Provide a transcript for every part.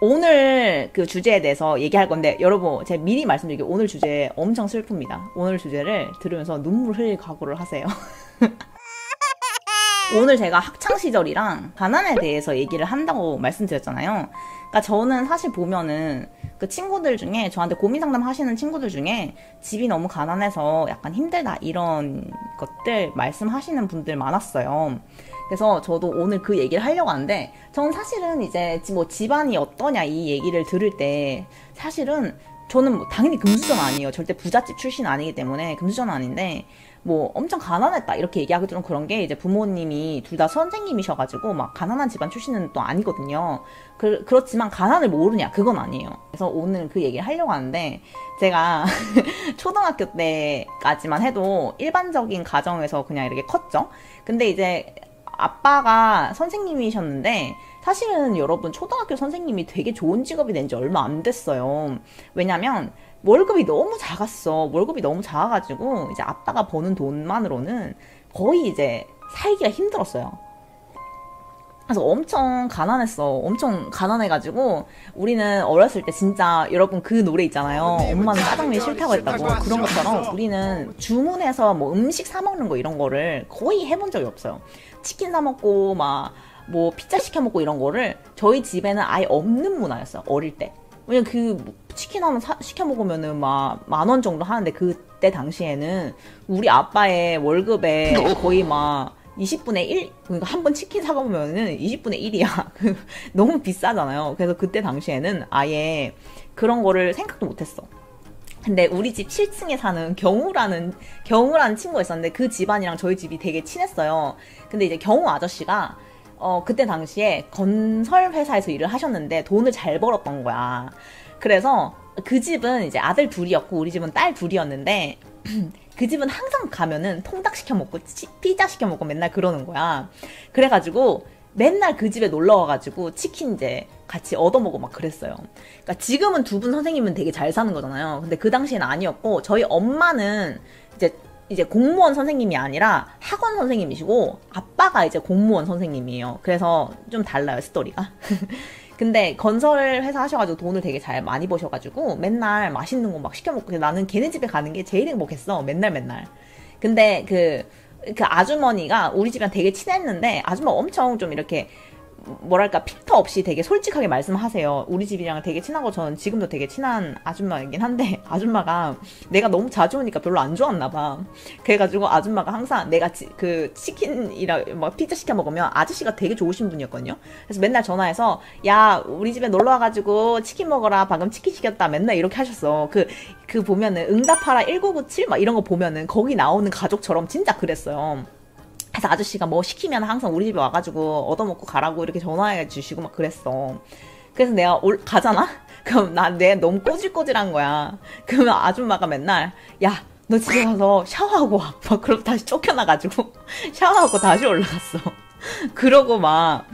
오늘 그 주제에 대해서 얘기할 건데, 여러분 제가 미리 말씀드릴게요. 오늘 주제 엄청 슬픕니다. 오늘 주제를 들으면서 눈물 흘릴 각오를 하세요. 오늘 제가 학창시절이랑 가난에 대해서 얘기를 한다고 말씀드렸잖아요. 그러니까 저는 사실 보면은 그 친구들 중에, 저한테 고민 상담 하시는 친구들 중에 집이 너무 가난해서 약간 힘들다 이런 것들 말씀하시는 분들 많았어요. 그래서 저도 오늘 그 얘기를 하려고 하는데, 저는 사실은 이제 뭐 집안이 어떠냐 이 얘기를 들을 때 사실은 저는 뭐 당연히 금수저 아니에요. 절대 부잣집 출신 아니기 때문에 금수저는 아닌데, 뭐 엄청 가난했다 이렇게 얘기하기 좀 그런 게, 이제 부모님이 둘 다 선생님이셔가지고 막 가난한 집안 출신은 또 아니거든요. 그렇지만 가난을 모르냐 그건 아니에요. 그래서 오늘 그 얘기를 하려고 하는데, 제가 초등학교 때까지만 해도 일반적인 가정에서 그냥 이렇게 컸죠. 근데 이제 아빠가 선생님이셨는데, 사실은 여러분 초등학교 선생님이 되게 좋은 직업이 된 지 얼마 안 됐어요. 왜냐면 월급이 너무 작았어. 월급이 너무 작아가지고 이제 아빠가 버는 돈만으로는 거의 이제 살기가 힘들었어요. 그래서 엄청 가난했어. 엄청 가난해가지고 우리는 어렸을 때 진짜, 여러분 그 노래 있잖아요. 엄마는 짜장면이 싫다고 했다고. 그런 것처럼 우리는 주문해서 뭐 음식 사 먹는 거 이런 거를 거의 해본 적이 없어요. 치킨 사 먹고 막 뭐 피자 시켜 먹고 이런 거를 저희 집에는 아예 없는 문화였어요. 어릴 때. 왜냐면 그 치킨 하나 시켜 먹으면은 막 10,000원 정도 하는데, 그때 당시에는 우리 아빠의 월급에 거의 막 20분의 1? 그러니까 한 번 치킨 사가보면은 20분의 1이야. 너무 비싸잖아요. 그래서 그때 당시에는 아예 그런 거를 생각도 못했어. 근데 우리 집 7층에 사는 경우라는 친구가 있었는데, 그 집안이랑 저희 집이 되게 친했어요. 근데 이제 경우 아저씨가 그때 당시에 건설 회사에서 일을 하셨는데 돈을 잘 벌었던 거야. 그래서 그 집은 이제 아들 둘이었고 우리 집은 딸 둘이었는데, 그 집은 항상 가면은 통닭 시켜 먹고 피자 시켜 먹고 맨날 그러는 거야. 그래가지고 맨날 그 집에 놀러 와가지고 치킨 이제 같이 얻어먹고 막 그랬어요. 그러니까 지금은 두 분 선생님은 되게 잘 사는 거잖아요. 근데 그 당시에는 아니었고, 저희 엄마는 이제 공무원 선생님이 아니라 학원 선생님이시고, 아빠가 이제 공무원 선생님이에요. 그래서 좀 달라요, 스토리가. 근데 건설 회사 하셔가지고 돈을 되게 잘 많이 버셔가지고 맨날 맛있는 거 막 시켜 먹고, 나는 걔네 집에 가는 게 제일 행복했어. 맨날. 근데 그 아주머니가 우리 집이랑 되게 친했는데, 아줌마 엄청 좀 이렇게 뭐랄까 필터 없이 되게 솔직하게 말씀하세요. 우리 집이랑 되게 친하고, 저는 지금도 되게 친한 아줌마이긴 한데, 아줌마가 내가 너무 자주 오니까 별로 안 좋았나 봐. 그래가지고 아줌마가 항상 내가 그 치킨이랑 막 피자 시켜 먹으면 아저씨가 되게 좋으신 분이었거든요. 그래서 맨날 전화해서, 야 우리 집에 놀러 와가지고 치킨 먹어라, 방금 치킨 시켰다, 맨날 이렇게 하셨어. 그 보면은 응답하라 1997 막 이런 거 보면은 거기 나오는 가족처럼 진짜 그랬어요. 그래서 아저씨가 뭐 시키면 항상 우리 집에 와가지고 얻어먹고 가라고 이렇게 전화해 주시고 막 그랬어. 그래서 내가 가잖아? 그럼 내가 너무 꼬질꼬질한 거야. 그러면 아줌마가 맨날, 야 너 집에 가서 샤워하고 와. 막 그럼 다시 쫓겨나가지고 샤워하고 다시 올라갔어. 그러고 막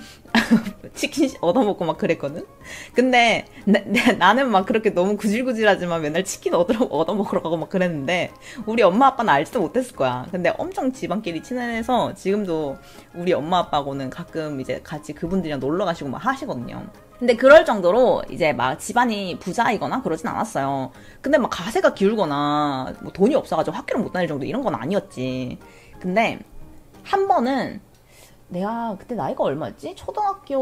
치킨 얻어먹고 막 그랬거든? 근데 나는 막 그렇게 너무 구질구질하지만 맨날 치킨 얻어먹으러 가고 막 그랬는데, 우리 엄마 아빠는 알지도 못했을 거야. 근데 엄청 집안끼리 친해서 지금도 우리 엄마 아빠하고는 가끔 이제 같이 그분들이랑 놀러 가시고 막 하시거든요. 근데 그럴 정도로 이제 막 집안이 부자이거나 그러진 않았어요. 근데 막 가세가 기울거나 뭐 돈이 없어가지고 학교를 못 다닐 정도 이런 건 아니었지. 근데 한 번은 내가 그때 나이가 얼마였지? 초등학교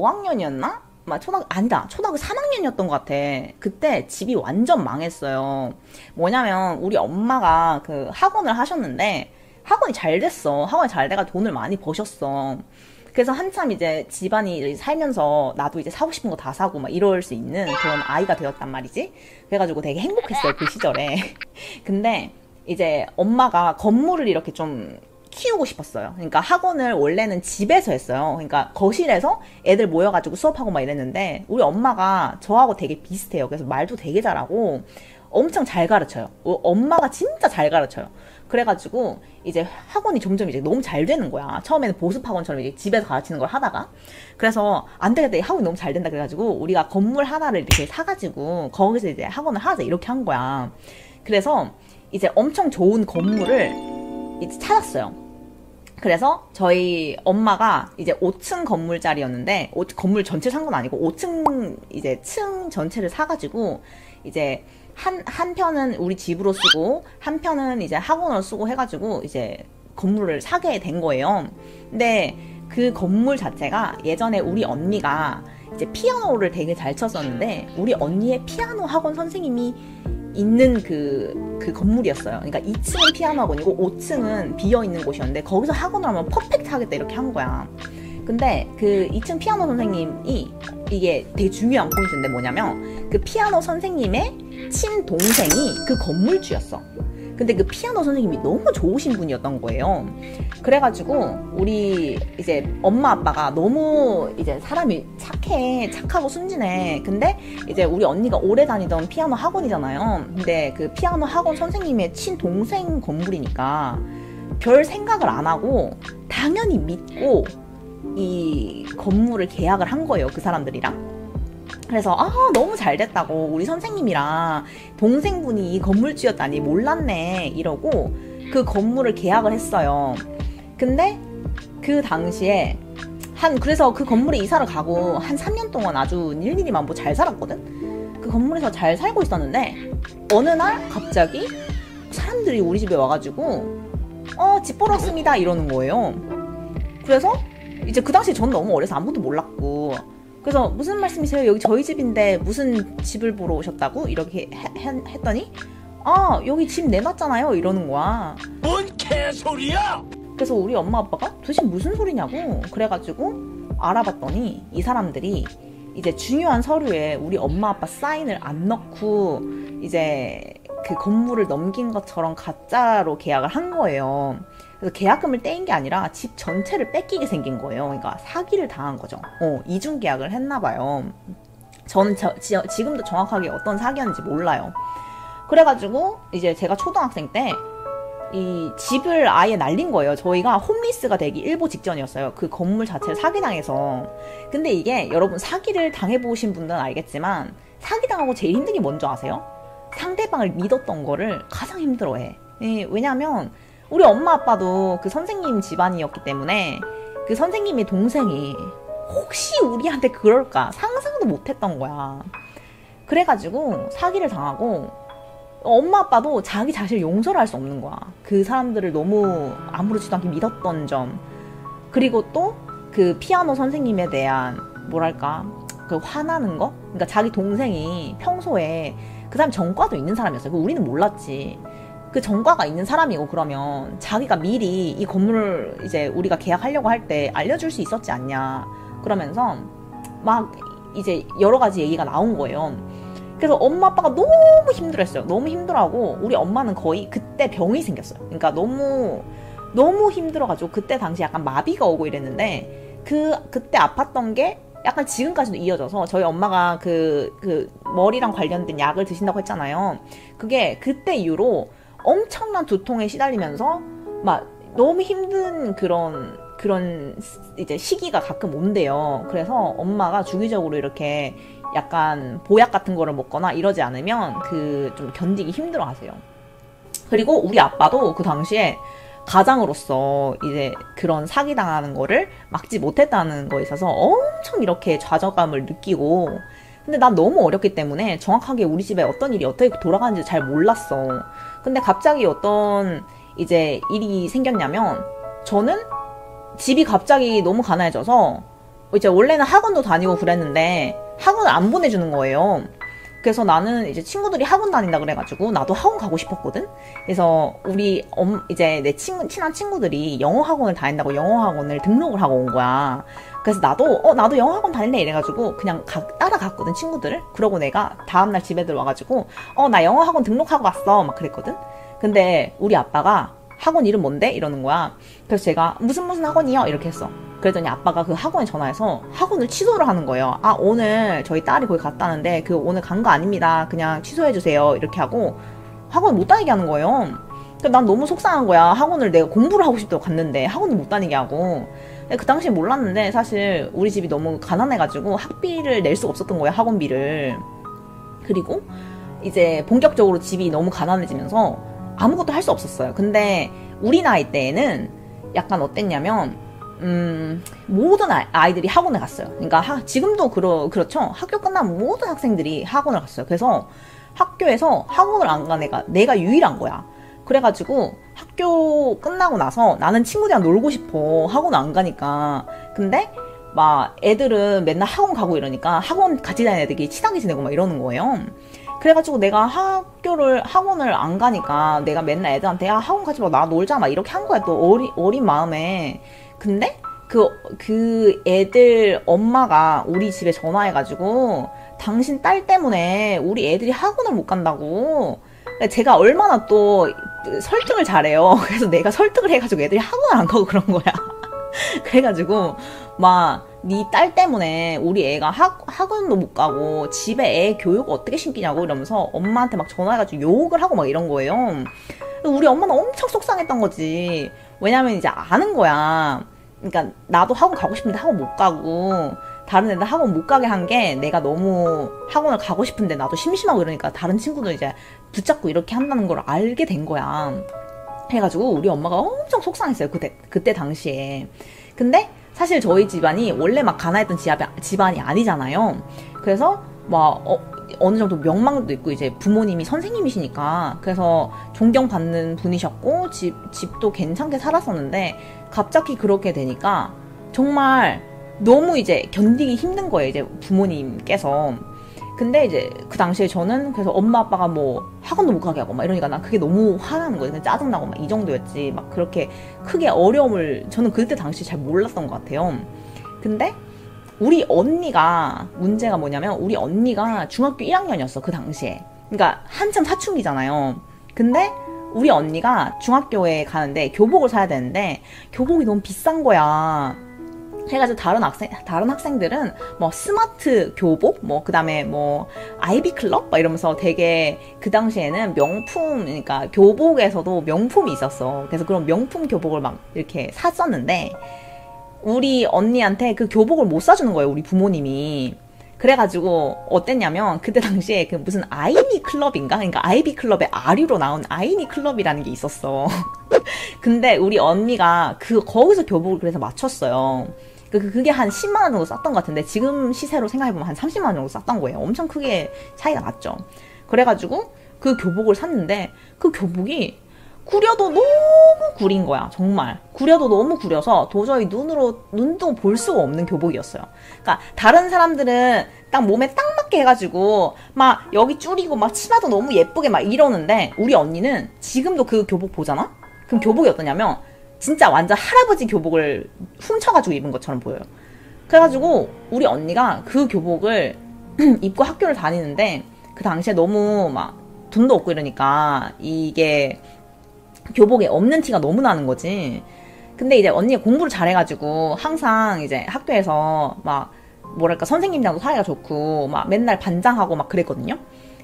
5학년이었나? 초등학교 3학년이었던 것 같아. 그때 집이 완전 망했어요. 뭐냐면 우리 엄마가 그 학원을 하셨는데, 학원이 잘 됐어. 학원이 잘 돼가 돈을 많이 버셨어. 그래서 한참 이제 집안이 살면서 나도 이제 사고 싶은 거 다 사고 막 이럴 수 있는 그런 아이가 되었단 말이지. 그래가지고 되게 행복했어요, 그 시절에. 근데 이제 엄마가 건물을 이렇게 좀 키우고 싶었어요. 그러니까 학원을 원래는 집에서 했어요. 그러니까 거실에서 애들 모여가지고 수업하고 막 이랬는데, 우리 엄마가 저하고 되게 비슷해요. 그래서 말도 되게 잘하고 엄청 잘 가르쳐요. 엄마가 진짜 잘 가르쳐요. 그래가지고 이제 학원이 점점 이제 너무 잘 되는 거야. 처음에는 보습 학원처럼 이제 집에서 가르치는 걸 하다가, 그래서 안 되겠다, 학원이 너무 잘 된다 그래가지고 우리가 건물 하나를 이렇게 사가지고 거기서 이제 학원을 하자 이렇게 한 거야. 그래서 이제 엄청 좋은 건물을 이제 찾았어요. 그래서 저희 엄마가 이제 5층 건물짜리였는데, 건물 전체 산 건 아니고 5층 이제 층 전체를 사가지고 이제 한 편은 우리 집으로 쓰고 한 편은 이제 학원으로 쓰고 해가지고 이제 건물을 사게 된 거예요. 근데 그 건물 자체가 예전에 우리 언니가 이제 피아노를 되게 잘 쳤었는데, 우리 언니의 피아노 학원 선생님이 있는 그 건물이었어요. 그러니까 2층은 피아노 학원이고 5층은 비어있는 곳이었는데, 거기서 학원을 하면 퍼펙트 하겠다 이렇게 한 거야. 근데 그 2층 피아노 선생님이, 이게 되게 중요한 포인트인데 뭐냐면, 그 피아노 선생님의 친동생이 그 건물주였어. 근데 그 피아노 선생님이 너무 좋으신 분이었던 거예요. 그래가지고 우리 이제 엄마 아빠가 너무 이제 사람이 착하고 순진해. 근데 이제 우리 언니가 오래 다니던 피아노 학원이잖아요. 근데 그 피아노 학원 선생님의 친동생 건물이니까 별 생각을 안 하고 당연히 믿고 이 건물을 계약을 한 거예요, 그 사람들이랑. 그래서 너무 잘 됐다고, 우리 선생님이랑 동생분이 이 건물주였다니 몰랐네 이러고 그 건물을 계약을 했어요. 근데 그 당시에 그래서 그 건물에 이사를 가고 한 3년 동안 아주 일일이 만보 잘 살았거든. 그 건물에서 잘 살고 있었는데, 어느 날 갑자기 사람들이 우리 집에 와가지고 집 보러 왔습니다 이러는 거예요. 그래서 이제 그 당시에 전 너무 어려서 아무것도 몰랐고, 그래서 무슨 말씀이세요? 여기 저희 집인데 무슨 집을 보러 오셨다고? 이렇게 했더니 여기 집 내놨잖아요 이러는 거야. 뭔 개소리야! 그래서 우리 엄마 아빠가 도대체 무슨 소리냐고 그래가지고 알아봤더니, 이 사람들이 이제 중요한 서류에 우리 엄마 아빠 사인을 안 넣고 이제 그 건물을 넘긴 것처럼 가짜로 계약을 한 거예요. 그래서 계약금을 떼인 게 아니라 집 전체를 뺏기게 생긴 거예요. 그러니까 사기를 당한 거죠. 이중 계약을 했나 봐요. 저는 지금도 정확하게 어떤 사기였는지 몰라요. 그래가지고 이제 제가 초등학생 때 이 집을 아예 날린 거예요. 저희가 홈리스가 되기 일보 직전이었어요. 그 건물 자체를 사기당해서. 근데 이게 여러분 사기를 당해보신 분들은 알겠지만, 사기당하고 제일 힘든 게 뭔지 아세요? 상대방을 믿었던 거를 가장 힘들어해. 왜냐면 우리 엄마 아빠도 그 선생님 집안이었기 때문에 그 선생님의 동생이 혹시 우리한테 그럴까 상상도 못했던 거야. 그래가지고 사기를 당하고, 엄마 아빠도 자기 자신을 용서를 할 수 없는 거야. 그 사람들을 너무 아무렇지도 않게 믿었던 점. 그리고 또 그 피아노 선생님에 대한 뭐랄까 그 화나는 거? 그러니까 자기 동생이 평소에 그 사람 전과도 있는 사람이었어요. 우리는 몰랐지. 그 전과가 있는 사람이고, 그러면 자기가 미리 이 건물을 이제 우리가 계약하려고 할 때 알려줄 수 있었지 않냐 그러면서 막 이제 여러 가지 얘기가 나온 거예요. 그래서 엄마 아빠가 너무 힘들었어요. 너무 힘들어하고, 우리 엄마는 거의 그때 병이 생겼어요. 그러니까 너무 힘들어가지고 그때 당시 약간 마비가 오고 이랬는데, 그때 아팠던 게 약간 지금까지도 이어져서, 저희 엄마가 그 머리랑 관련된 약을 드신다고 했잖아요. 그게 그때 이후로 엄청난 두통에 시달리면서 막 너무 힘든 그런 이제 시기가 가끔 온대요. 그래서 엄마가 주기적으로 이렇게 약간 보약 같은 거를 먹거나 이러지 않으면 좀 견디기 힘들어 하세요. 그리고 우리 아빠도 그 당시에 가장으로서 이제 그런 사기당하는 거를 막지 못했다는 거에 있어서 엄청 이렇게 좌절감을 느끼고, 근데 난 너무 어렸기 때문에 정확하게 우리 집에 어떤 일이 어떻게 돌아가는지 잘 몰랐어. 근데 갑자기 어떤 이제 일이 생겼냐면, 저는 집이 갑자기 너무 가난해져서 이제 원래는 학원도 다니고 그랬는데 학원을 안 보내주는 거예요. 그래서 나는 이제 친구들이 학원 다닌다 그래가지고 나도 학원 가고 싶었거든. 그래서 이제 내 친한 친구들이 영어 학원을 다닌다고 영어 학원을 등록을 하고 온 거야. 그래서 나도 영어 학원 다닐래 이래가지고 그냥 따라갔거든, 친구들을. 그러고 내가 다음날 집에 들어와가지고 나 영어 학원 등록하고 왔어 막 그랬거든. 근데 우리 아빠가 학원 이름 뭔데? 이러는 거야. 그래서 제가 무슨 학원이요? 이렇게 했어. 그랬더니 아빠가 그 학원에 전화해서 학원을 취소를 하는 거예요. 오늘 저희 딸이 거기 갔다는데 오늘 간 거 아닙니다. 그냥 취소해주세요. 이렇게 하고 학원 못 다니게 하는 거예요. 그래서 난 너무 속상한 거야. 학원을 내가 공부를 하고 싶다고 갔는데 학원을 못 다니게 하고. 근데 그 당시에 몰랐는데 사실 우리 집이 너무 가난해가지고 학비를 낼 수가 없었던 거야, 학원비를. 그리고 이제 본격적으로 집이 너무 가난해지면서 아무것도 할 수 없었어요. 근데 우리 나이 때에는 약간 어땠냐면 모든 아이들이 학원에 갔어요. 그러니까 지금도 그렇죠. 학교 끝나면 모든 학생들이 학원을 갔어요. 그래서 학교에서 학원을 안 간 애가 내가 유일한 거야. 그래가지고 학교 끝나고 나서 나는 친구들이랑 놀고 싶어. 학원 안 가니까. 근데 막 애들은 맨날 학원 가고 이러니까 학원 같이 다니는 애들이 친하게 지내고 막 이러는 거예요. 그래가지고 내가 학원을 안 가니까 내가 맨날 애들한테 야 학원 가지 마, 나 놀자 막 이렇게 한 거야. 또 어린 마음에. 근데 그 애들 엄마가 우리 집에 전화해가지고 당신 딸 때문에 우리 애들이 학원을 못 간다고. 제가 얼마나 또 설득을 잘해요. 그래서 내가 설득을 해가지고 애들이 학원을 안 가고 그런 거야. 그래가지고 막 네 딸 때문에 우리 애가 학원도 못 가고 집에 애 교육 어떻게 시키냐고 이러면서 엄마한테 막 전화해가지고 욕을 하고 막 이런 거예요. 우리 엄마는 엄청 속상했던 거지. 왜냐면 이제 아는 거야. 그러니까 나도 학원 가고 싶은데 학원 못 가고 다른 애들 학원 못 가게 한 게 내가 너무 학원을 가고 싶은데 나도 심심하고 이러니까 다른 친구들 이제 붙잡고 이렇게 한다는 걸 알게 된 거야. 해가지고 우리 엄마가 엄청 속상했어요. 그때 당시에. 근데 사실 저희 집안이 원래 막 가난했던 집안이 아니잖아요. 그래서 막 어느 정도 명망도 있고 이제 부모님이 선생님이시니까 그래서 존경받는 분이셨고 집도 괜찮게 살았었는데 갑자기 그렇게 되니까 정말 너무 이제 견디기 힘든 거예요. 이제 부모님께서. 근데 이제 그 당시에 저는 그래서 엄마 아빠가 뭐 학원도 못 가게 하고 막 이러니까 난 그게 너무 화나는 거예요. 짜증나고 막 이 정도였지. 막 그렇게 크게 어려움을 저는 그때 당시 잘 몰랐던 것 같아요. 근데 우리 언니가 문제가 뭐냐면 우리 언니가 중학교 1학년이었어. 그 당시에. 그러니까 한참 사춘기잖아요. 근데 우리 언니가 중학교에 가는데 교복을 사야 되는데 교복이 너무 비싼 거야. 해가지고 다른 학생들은 뭐 스마트 교복, 뭐 그다음에 뭐 아이비 클럽 막 이러면서 되게 그 당시에는 명품, 그러니까 교복에서도 명품이 있었어. 그래서 그런 명품 교복을 막 이렇게 샀었는데 우리 언니한테 그 교복을 못 사주는 거예요, 우리 부모님이. 그래가지고 어땠냐면 그때 당시에 그 무슨 아이니 클럽인가? 그러니까 아이비 클럽의 아류로 나온 아이니 클럽이라는 게 있었어. 근데 우리 언니가 거기서 교복을 그래서 맞췄어요. 그게 한 10만 원 정도 쌌던 것 같은데 지금 시세로 생각해보면 한 30만 원 정도 쌌던 거예요. 엄청 크게 차이가 났죠. 그래가지고 그 교복을 샀는데 그 교복이 구려도 너무 구린 거야. 정말 구려도 너무 구려서 도저히 눈도 볼 수가 없는 교복이었어요. 그러니까 다른 사람들은 딱 몸에 딱 맞게 해가지고 막 여기 줄이고 막 치마도 너무 예쁘게 막 이러는데 우리 언니는 지금도 그 교복 보잖아? 그럼 교복이 어떠냐면 진짜 완전 할아버지 교복을 훔쳐가지고 입은 것처럼 보여요. 그래가지고 우리 언니가 그 교복을 입고 학교를 다니는데 그 당시에 너무 막 돈도 없고 이러니까 이게 교복에 없는 티가 너무 나는 거지. 근데 이제 언니가 공부를 잘해가지고 항상 이제 학교에서 막 뭐랄까 선생님이랑도 사이가 좋고 막 맨날 반장하고 막 그랬거든요.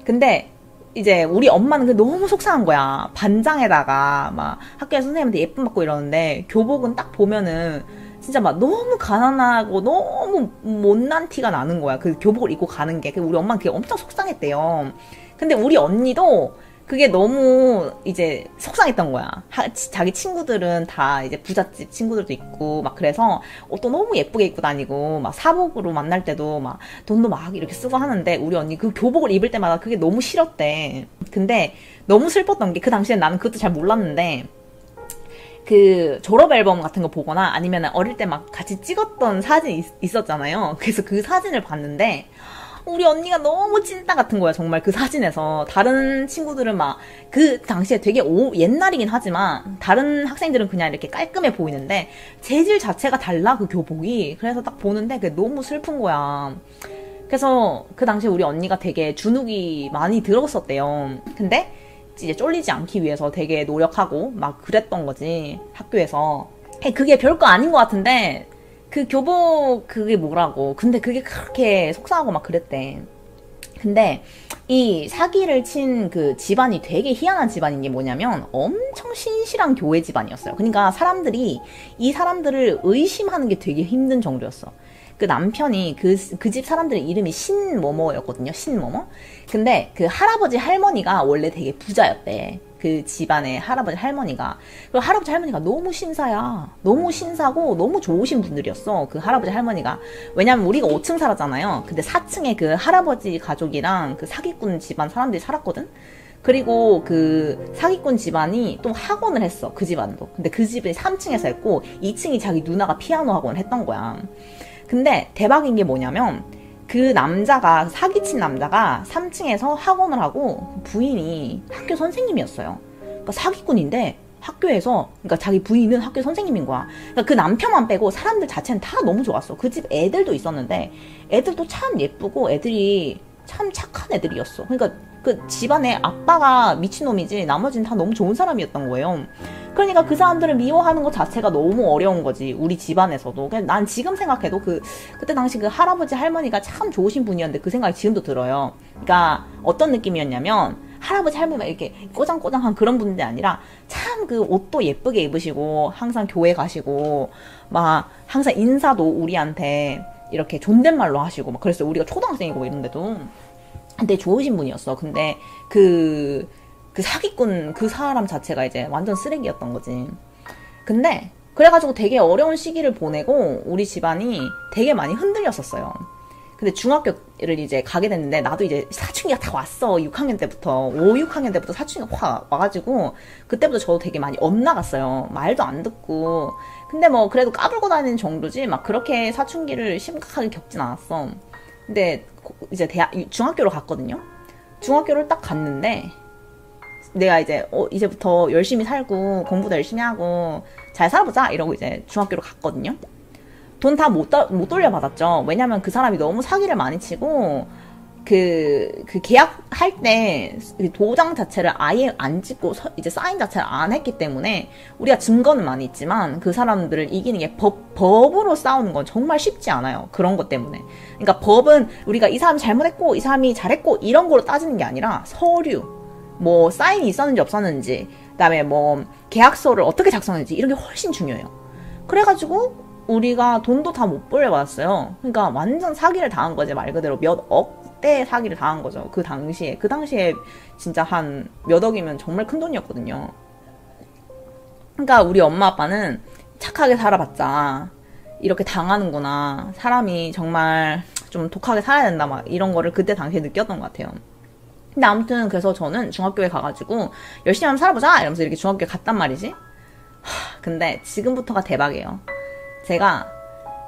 근데 이제 우리 엄마는 너무 속상한 거야. 반장에다가 막 학교에서 선생님한테 예쁨 받고 이러는데 교복은 딱 보면은 진짜 막 너무 가난하고 너무 못난 티가 나는 거야. 그 교복을 입고 가는 게. 우리 엄마는 그게 엄청 속상했대요. 근데 우리 언니도 그게 너무 이제 속상했던 거야. 자기 친구들은 다 이제 부잣집 친구들도 있고 막 그래서 옷도 너무 예쁘게 입고 다니고 막 사복으로 만날 때도 막 돈도 막 이렇게 쓰고 하는데 우리 언니 그 교복을 입을 때마다 그게 너무 싫었대. 근데 너무 슬펐던 게 그 당시엔 나는 그것도 잘 몰랐는데 그 졸업 앨범 같은 거 보거나 아니면 어릴 때 막 같이 찍었던 사진이 있었잖아요. 그래서 그 사진을 봤는데 우리 언니가 너무 찐따 같은 거야, 정말 그 사진에서. 다른 친구들은 막, 그 당시에 되게 옛날이긴 하지만, 다른 학생들은 그냥 이렇게 깔끔해 보이는데, 재질 자체가 달라, 그 교복이. 그래서 딱 보는데 그게 너무 슬픈 거야. 그래서 그 당시에 우리 언니가 되게 주눅이 많이 들었었대요. 근데, 이제 쫄리지 않기 위해서 되게 노력하고, 막 그랬던 거지, 학교에서. 그게 별거 아닌 것 같은데, 그 교복 그게 뭐라고. 근데 그게 그렇게 속상하고 막 그랬대. 근데 이 사기를 친 그 집안이 되게 희한한 집안인 게 뭐냐면 엄청 신실한 교회 집안이었어요. 그러니까 사람들이 이 사람들을 의심하는 게 되게 힘든 정도였어. 그 남편이 그 집 사람들의 이름이 신뭐뭐였거든요. 신뭐뭐. 근데 그 할아버지 할머니가 원래 되게 부자였대. 그 집안의 할아버지 할머니가. 그 할아버지 할머니가 너무 신사야. 너무 신사고 너무 좋으신 분들이었어. 그 할아버지 할머니가. 왜냐면 우리가 5층 살았잖아요. 근데 4층에 그 할아버지 가족이랑 그 사기꾼 집안 사람들이 살았거든? 그리고 그 사기꾼 집안이 또 학원을 했어. 그 집안도. 근데 그 집이 3층에서 했고 2층이 자기 누나가 피아노 학원을 했던 거야. 근데 대박인 게 뭐냐면 그 남자가 사기친 남자가 3층에서 학원을 하고 부인이 학교 선생님이었어요. 그러니까 사기꾼인데 학교에서 그러니까 자기 부인은 학교 선생님인 거야. 그러니까 그 남편만 빼고 사람들 자체는 다 너무 좋았어. 그 집 애들도 있었는데 애들도 참 예쁘고 애들이 참 착한 애들이었어. 그러니까 그 집안에 아빠가 미친놈이지 나머지는 다 너무 좋은 사람이었던 거예요. 그러니까 그 사람들을 미워하는 것 자체가 너무 어려운 거지. 우리 집안에서도. 난 지금 생각해도 그때 당시 그 할아버지 할머니가 참 좋으신 분이었는데 그 생각이 지금도 들어요. 그러니까 어떤 느낌이었냐면 할아버지 할머니가 이렇게 꼬장꼬장한 그런 분들이 아니라 참 그 옷도 예쁘게 입으시고 항상 교회 가시고 막 항상 인사도 우리한테 이렇게 존댓말로 하시고 막 그랬어요. 우리가 초등학생이고 뭐 이런데도. 근데 좋으신 분이었어. 근데 그 사기꾼 그 사람 자체가 이제 완전 쓰레기였던 거지. 근데 그래가지고 되게 어려운 시기를 보내고 우리 집안이 되게 많이 흔들렸었어요. 근데 중학교를 이제 가게 됐는데 나도 이제 사춘기가 다 왔어. 6학년 때부터 5, 6학년 때부터 사춘기가 확 와가지고 그때부터 저도 되게 많이 엇나갔어요. 말도 안 듣고. 근데 뭐 그래도 까불고 다니는 정도지 막 그렇게 사춘기를 심각하게 겪진 않았어. 근데 이제 중학교로 갔거든요. 중학교를 딱 갔는데 내가 이제 이제부터 열심히 살고 공부도 열심히 하고 잘 살아보자 이러고 이제 중학교로 갔거든요. 돈 다 못 돌려받았죠. 왜냐면 그 사람이 너무 사기를 많이 치고 그 계약할 때 도장 자체를 아예 안 찍고 이제 사인 자체를 안 했기 때문에 우리가 증거는 많이 있지만 그 사람들을 이기는 게 법으로 싸우는 건 정말 쉽지 않아요. 그런 것 때문에. 그러니까 법은 우리가 이 사람이 잘못했고 이 사람이 잘했고 이런 거로 따지는 게 아니라 서류, 뭐 사인이 있었는지 없었는지, 그다음에 뭐 계약서를 어떻게 작성했는지 이런 게 훨씬 중요해요. 그래가지고 우리가 돈도 다 못 돌려받았어요. 그러니까 완전 사기를 당한 거지. 말 그대로 몇 억대 사기를 당한 거죠. 그 당시에 진짜 한 몇 억이면 정말 큰 돈이었거든요. 그러니까 우리 엄마 아빠는 착하게 살아봤자 이렇게 당하는구나. 사람이 정말 좀 독하게 살아야 된다. 막 이런 거를 그때 당시에 느꼈던 것 같아요. 근데 아무튼 그래서 저는 중학교에 가가지고 열심히 한번 살아보자 이러면서 이렇게 중학교에 갔단 말이지. 근데 지금부터가 대박이에요. 제가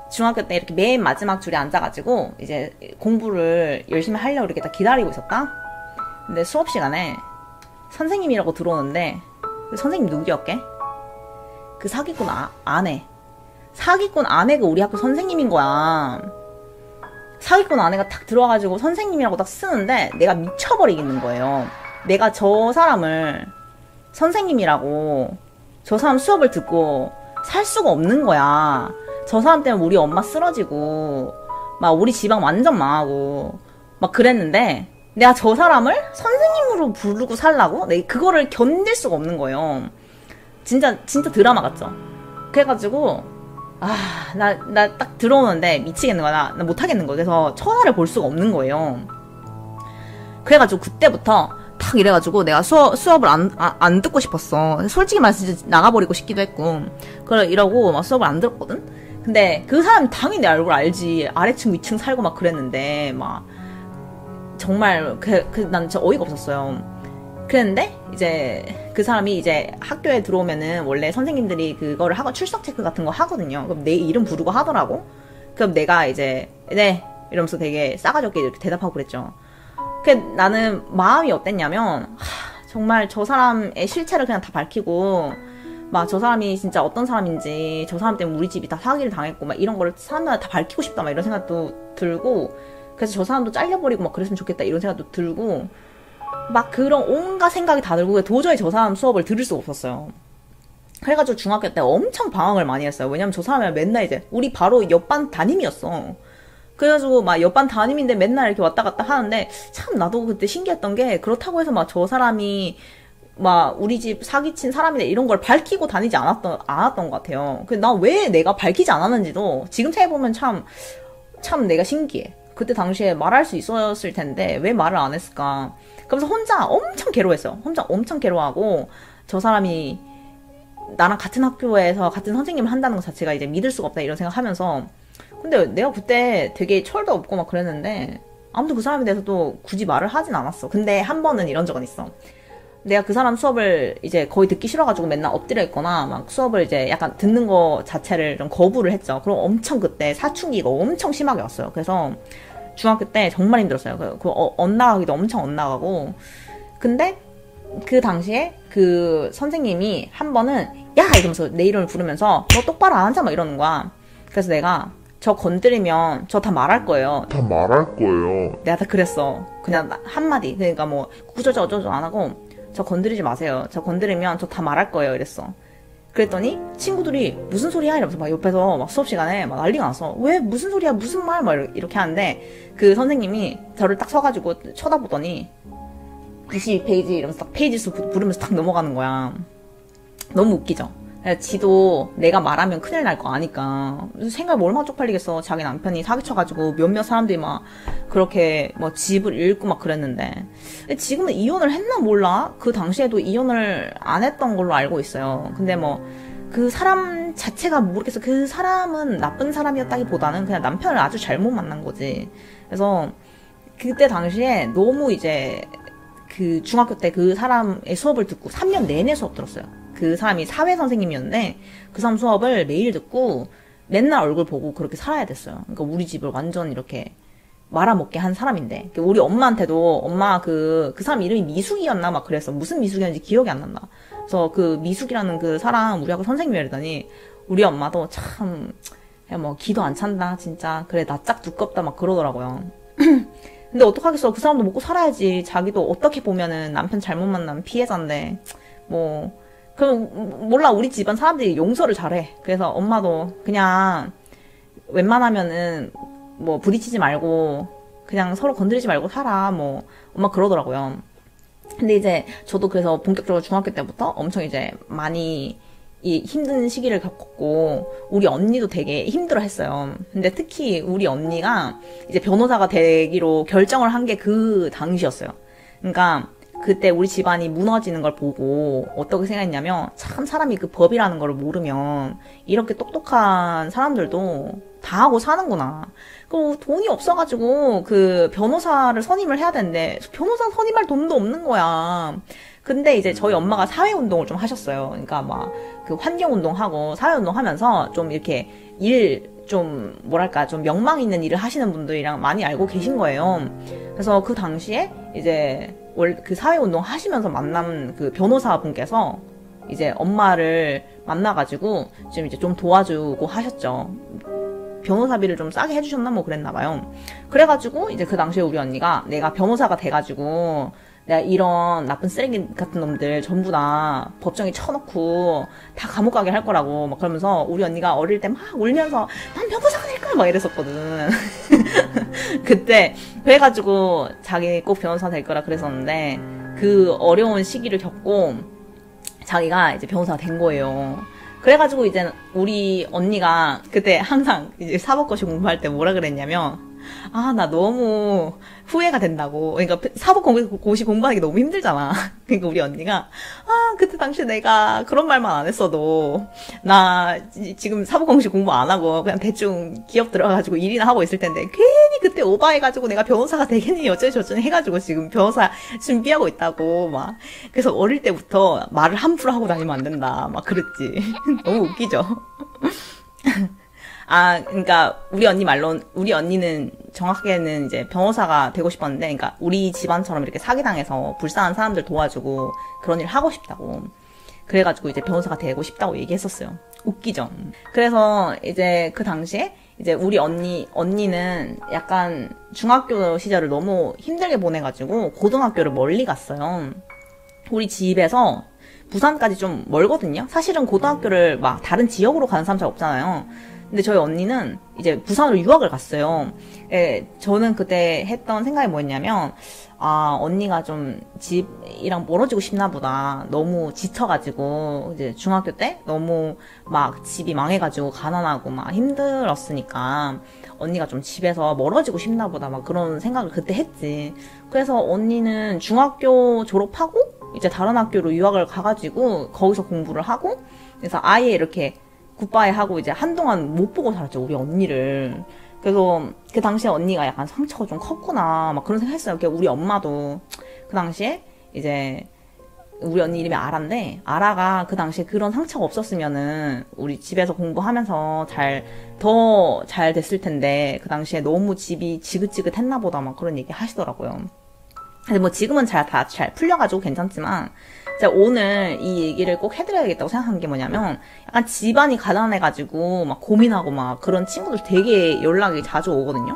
중학교 때 이렇게 맨 마지막 줄에 앉아가지고 이제 공부를 열심히 하려고 이렇게 딱 기다리고 있었다. 근데 수업 시간에 선생님이라고 들어오는데 그 선생님 누구였게? 그 사기꾼 아내. 사기꾼 아내가 우리 학교 선생님인 거야. 사기꾼 아내가 딱 들어와가지고 선생님이라고 딱 쓰는데 내가 미쳐버리겠는 거예요. 내가 저 사람을 선생님이라고 저 사람 수업을 듣고 살 수가 없는 거야. 저 사람 때문에 우리 엄마 쓰러지고 막 우리 집안 완전 망하고 막 그랬는데 내가 저 사람을 선생님으로 부르고 살라고? 내가 그거를 견딜 수가 없는 거예요. 진짜 드라마 같죠? 그래가지고 나 딱 들어오는데 미치겠는 거야. 나 못하겠는 거야. 그래서 천하를 볼 수가 없는 거예요. 그래가지고 그때부터 탁 이래가지고 내가 수업을 안 듣고 싶었어. 솔직히 말해서 나가버리고 싶기도 했고. 그래 이러고 막 수업을 안 들었거든? 근데 그 사람 당연히 내 얼굴 알지. 아래층 위층 살고 막 그랬는데 막 정말 난 진짜 어이가 없었어요. 그랬는데 이제 그 사람이 이제 학교에 들어오면은 원래 선생님들이 그거를 하고 출석 체크 같은 거 하거든요. 그럼 내 이름 부르고 하더라고. 그럼 내가 이제 네 이러면서 되게 싸가지 없게 이렇게 대답하고 그랬죠. 나는 마음이 어땠냐면 정말 저 사람의 실체를 그냥 다 밝히고 막 저 사람이 진짜 어떤 사람인지 저 사람 때문에 우리 집이 다 사기를 당했고 막 이런 거를 사람들한테 다 밝히고 싶다 막 이런 생각도 들고 그래서 저 사람도 잘려버리고 막 그랬으면 좋겠다 이런 생각도 들고 막 그런 온갖 생각이 다 들고 도저히 저 사람 수업을 들을 수가 없었어요. 그래가지고 중학교 때 엄청 방황을 많이 했어요. 왜냐면 저 사람이 맨날 이제 우리 바로 옆반 담임이었어. 그래가지고 막 옆반 담임인데 맨날 이렇게 왔다 갔다 하는데 참 나도 그때 신기했던 게 그렇다고 해서 막 저 사람이 막 우리 집 사기친 사람이다 이런 걸 밝히고 다니지 않았던 것 같아요. 나 왜 내가 밝히지 않았는지도 지금 생각해보면 참 내가 신기해. 그때 당시에 말할 수 있었을 텐데 왜 말을 안 했을까? 그러면서 혼자 엄청 괴로워했어요. 혼자 엄청 괴로워하고 저 사람이 나랑 같은 학교에서 같은 선생님을 한다는 것 자체가 이제 믿을 수가 없다 이런 생각하면서 근데 내가 그때 되게 철도 없고 막 그랬는데 아무튼 그 사람에 대해서도 굳이 말을 하진 않았어. 근데 한 번은 이런 적은 있어. 내가 그 사람 수업을 이제 거의 듣기 싫어가지고 맨날 엎드려 있거나 막 수업을 이제 약간 듣는 거 자체를 좀 거부를 했죠. 그럼 엄청 그때 사춘기가 엄청 심하게 왔어요. 그래서 중학교 때 정말 힘들었어요. 엇나가기도 엄청 엇나가고. 근데 그 당시에 그 선생님이 한 번은 야! 이러면서 내 이름을 부르면서 너 똑바로 안 앉아 막 이러는 거야. 그래서 내가 저 건드리면 저 다 말할 거예요. 다 말할 거예요. 내가 다 그랬어. 그냥 한마디. 그러니까 뭐 구조조 어쩌죠 안 하고 저 건드리지 마세요. 저 건드리면 저 다 말할 거예요. 이랬어. 그랬더니 친구들이 무슨 소리야? 이러면서 막 옆에서 막 수업 시간에 막 난리가 났어. 왜? 무슨 소리야? 무슨 말? 막 이렇게 하는데 그 선생님이 저를 딱 서가지고 쳐다보더니 22페이지 이러면서 딱 페이지 수 부르면서 딱 넘어가는 거야. 너무 웃기죠? 지도 내가 말하면 큰일 날 거 아니까 생각이 얼마나 쪽팔리겠어. 자기 남편이 사기쳐가지고 몇몇 사람들이 막 그렇게 뭐 집을 잃고 막 그랬는데 근데 지금은 이혼을 했나 몰라. 그 당시에도 이혼을 안 했던 걸로 알고 있어요. 근데 뭐 그 사람 자체가 모르겠어. 그 사람은 나쁜 사람이었다기보다는 그냥 남편을 아주 잘못 만난 거지. 그래서 그때 당시에 너무 이제 그 중학교 때 그 사람의 수업을 듣고 3년 내내 수업 들었어요. 그 사람이 사회 선생님이었는데 그 사람 수업을 매일 듣고 맨날 얼굴 보고 그렇게 살아야 됐어요. 그러니까 우리 집을 완전 이렇게 말아먹게 한 사람인데 우리 엄마한테도 엄마 그 사람 이름이 미숙이었나 막 그랬어. 무슨 미숙이었는지 기억이 안 난다. 그래서 그 미숙이라는 그 사람 우리 학교 선생님이랬더니 우리 엄마도 참 뭐 기도 안 찬다 진짜. 그래 나 짝 두껍다 막 그러더라고요. 근데 어떡하겠어. 그 사람도 먹고 살아야지. 자기도 어떻게 보면은 남편 잘못 만난 피해자인데 뭐 그럼 몰라. 우리 집안 사람들이 용서를 잘해. 그래서 엄마도 그냥 웬만하면은 뭐 부딪히지 말고 그냥 서로 건드리지 말고 살아. 뭐 엄마 그러더라고요. 근데 이제 저도 그래서 본격적으로 중학교 때부터 엄청 이제 많이 이 힘든 시기를 겪었고 우리 언니도 되게 힘들어 했어요. 근데 특히 우리 언니가 이제 변호사가 되기로 결정을 한 게 그 당시였어요. 그러니까 그때 우리 집안이 무너지는 걸 보고 어떻게 생각했냐면 참 사람이 그 법이라는 걸 모르면 이렇게 똑똑한 사람들도 다 하고 사는구나. 그 돈이 없어가지고 그 변호사를 선임을 해야 되는데 변호사 선임할 돈도 없는 거야. 근데 이제 저희 엄마가 사회운동을 좀 하셨어요. 그러니까 막 그 환경운동하고 사회운동 하면서 좀 이렇게 좀 뭐랄까 좀 명망 있는 일을 하시는 분들이랑 많이 알고 계신 거예요. 그래서 그 당시에 이제 그 사회운동 하시면서 만난 그 변호사분께서 이제 엄마를 만나가지고 지금 이제 좀 도와주고 하셨죠. 변호사비를 좀 싸게 해주셨나 뭐 그랬나봐요. 그래가지고 이제 그 당시에 우리 언니가 내가 변호사가 돼가지고 내가 이런 나쁜 쓰레기 같은 놈들 전부 다 법정에 쳐놓고 다 감옥 가게 할 거라고 막 그러면서 우리 언니가 어릴 때 막 울면서 난 변호사가 될 거야 막 이랬었거든. 그때 그래가지고 자기 꼭 변호사 될 거라 그랬었는데 그 어려운 시기를 겪고 자기가 이제 변호사가 된 거예요. 그래가지고 이제 우리 언니가 그때 항상 이제 사법고시 공부할 때 뭐라 그랬냐면 아, 나 너무 후회가 된다고. 그러니까 사법고시 공부하기 너무 힘들잖아. 그러니까 우리 언니가 아, 그때 당시 내가 그런 말만 안 했어도 나 지금 사법고시 공부 안 하고 그냥 대충 기업 들어가가지고 일이나 하고 있을 텐데 괜히 그때 오바해가지고 내가 변호사가 되겠니 어쩌고저쩌고 해가지고 지금 변호사 준비하고 있다고 막. 그래서 어릴 때부터 말을 함부로 하고 다니면 안 된다 막 그랬지. 너무 웃기죠. 아, 그러니까 우리 언니 말론 우리 언니는 정확하게는 이제 변호사가 되고 싶었는데, 그러니까 우리 집안처럼 이렇게 사기당해서 불쌍한 사람들 도와주고 그런 일 하고 싶다고. 그래가지고 이제 변호사가 되고 싶다고 얘기했었어요. 웃기죠. 그래서 이제 그 당시에 이제 우리 언니는 약간 중학교 시절을 너무 힘들게 보내가지고 고등학교를 멀리 갔어요. 우리 집에서 부산까지 좀 멀거든요. 사실은 고등학교를 막 다른 지역으로 가는 사람 잘 없잖아요. 근데 저희 언니는 이제 부산으로 유학을 갔어요. 예, 저는 그때 했던 생각이 뭐였냐면, 아, 언니가 좀 집이랑 멀어지고 싶나 보다. 너무 지쳐가지고, 이제 중학교 때 너무 막 집이 망해가지고 가난하고 막 힘들었으니까, 언니가 좀 집에서 멀어지고 싶나 보다. 막 그런 생각을 그때 했지. 그래서 언니는 중학교 졸업하고, 이제 다른 학교로 유학을 가가지고, 거기서 공부를 하고, 그래서 아예 이렇게 굿바이 하고 이제 한동안 못 보고 살았죠, 우리 언니를. 그래서 그 당시에 언니가 약간 상처가 좀 컸구나 막 그런 생각 했어요. 우리 엄마도 그 당시에 이제 우리 언니 이름이 아라인데, 아라가 그 당시에 그런 상처가 없었으면은 우리 집에서 공부하면서 더 잘 됐을 텐데, 그 당시에 너무 집이 지긋지긋했나 보다 막 그런 얘기 하시더라고요. 근데 뭐 지금은 다 잘 풀려가지고 괜찮지만, 제가 오늘 이 얘기를 꼭 해드려야겠다고 생각한 게 뭐냐면, 약간 집안이 가난해가지고 막 고민하고 막 그런 친구들 되게 연락이 자주 오거든요.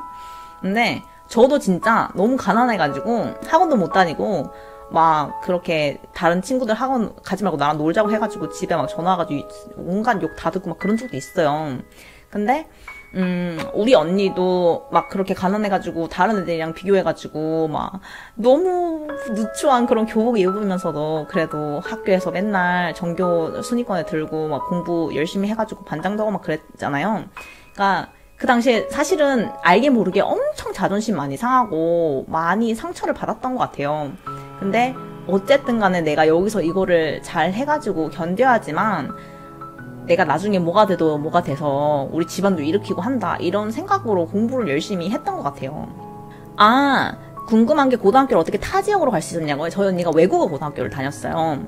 근데 저도 진짜 너무 가난해가지고 학원도 못 다니고 막 그렇게 다른 친구들 학원 가지 말고 나랑 놀자고 해가지고 집에 막 전화 와가지고 온갖 욕 다 듣고 막 그런 적도 있어요. 근데 우리 언니도 막 그렇게 가난해가지고 다른 애들이랑 비교해가지고 막 너무 누추한 그런 교복 입으면서도 그래도 학교에서 맨날 전교 순위권에 들고 막 공부 열심히 해가지고 반장도 하고 막 그랬잖아요. 그러니까 그 당시에 사실은 알게 모르게 엄청 자존심 많이 상하고 많이 상처를 받았던 것 같아요. 근데 어쨌든 간에 내가 여기서 이거를 잘 해가지고 견뎌야지만 내가 나중에 뭐가 돼도 뭐가 돼서 우리 집안도 일으키고 한다, 이런 생각으로 공부를 열심히 했던 것 같아요. 아, 궁금한 게 고등학교를 어떻게 타 지역으로 갈 수 있었냐고요. 저희 언니가 외국어 고등학교를 다녔어요.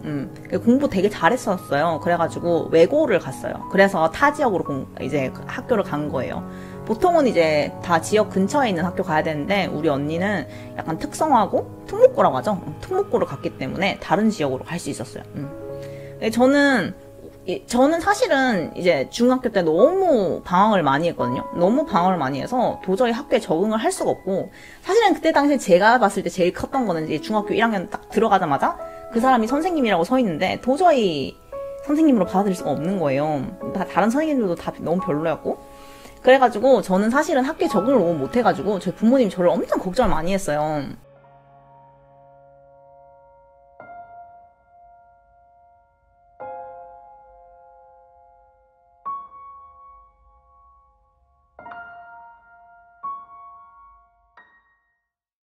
공부 되게 잘했었어요. 그래가지고 외고를 갔어요. 그래서 타 지역으로 이제 학교를 간 거예요. 보통은 이제 다 지역 근처에 있는 학교 가야 되는데, 우리 언니는 약간 특성화고 특목고라고 하죠. 특목고를 갔기 때문에 다른 지역으로 갈 수 있었어요. 저는 사실은 이제 중학교 때 너무 방황을 많이 했거든요. 너무 방황을 많이 해서 도저히 학교에 적응을 할 수가 없고, 사실은 그때 당시에 제가 봤을 때 제일 컸던 거는 이제 중학교 1학년 딱 들어가자마자 그 사람이 선생님이라고 서 있는데 도저히 선생님으로 받아들일 수가 없는 거예요. 다른 선생님들도 다 너무 별로였고. 그래가지고 저는 사실은 학교에 적응을 너무 못해가지고 저희 부모님이 저를 엄청 걱정을 많이 했어요.